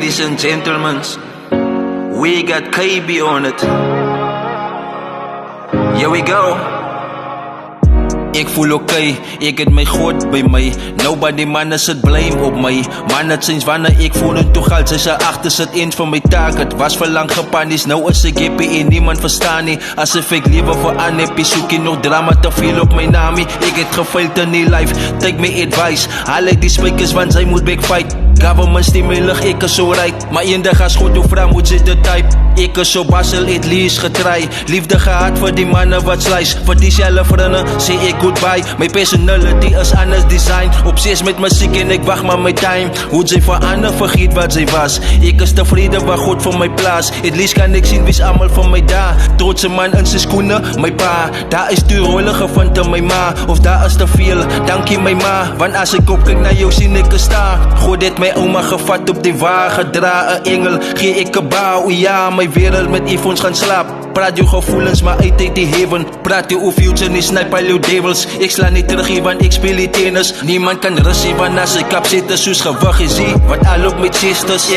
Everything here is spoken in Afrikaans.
Ladies and gentlemen, we got KB on it. Here we go. Ek voel okay, ek het my God by my. Nobody manne sit blame op my. Man het sinds wanneer ek voel en toe geld sy agter sit eens van my taak. Het was vir lang gepanies, nou is ek happy en niemand verstaan nie. Asof ek lewe vir aan happy, soek jy nog drama te veel op my naam. Ek het gefailed in die life, take my advice. Haal uit die spykers want sy moet backfight. Government stimulus, ek is so right. Maar eendag as God jou vra, moet sy dit type. Ek is so basel, at least getry. Liefde gehad vir die manne wat slice. Vir die selle vriende, sê ek goodbye. My personality is anders design. Obsess met muziek en ek wacht maar my time. Hoe sy verander, vergeet wat sy was. Ek is tevrede wat God vir my plaas. At least kan ek sien wie's allemaal van my daar. Trotse man in sy skoene, my pa. Daar is te rolle gevind in my ma. Of daar is te veel, dankie my ma. Want as ek opkyk na jou, sien ek sta. God het my ouma gevat op die waar. Gedra 'n engel, gee ek 'n bouw. Ja, my wereld met iPhones gaan slaap. Praat jou gevoelens maar uit die heaven. Praat jou future nie, snipe al jou devils. Ek sla nie terug hier want ek speel die tennis. Niemand kan rusie want as ek kap sit is soos gewig is hier. Wat al op met sisters.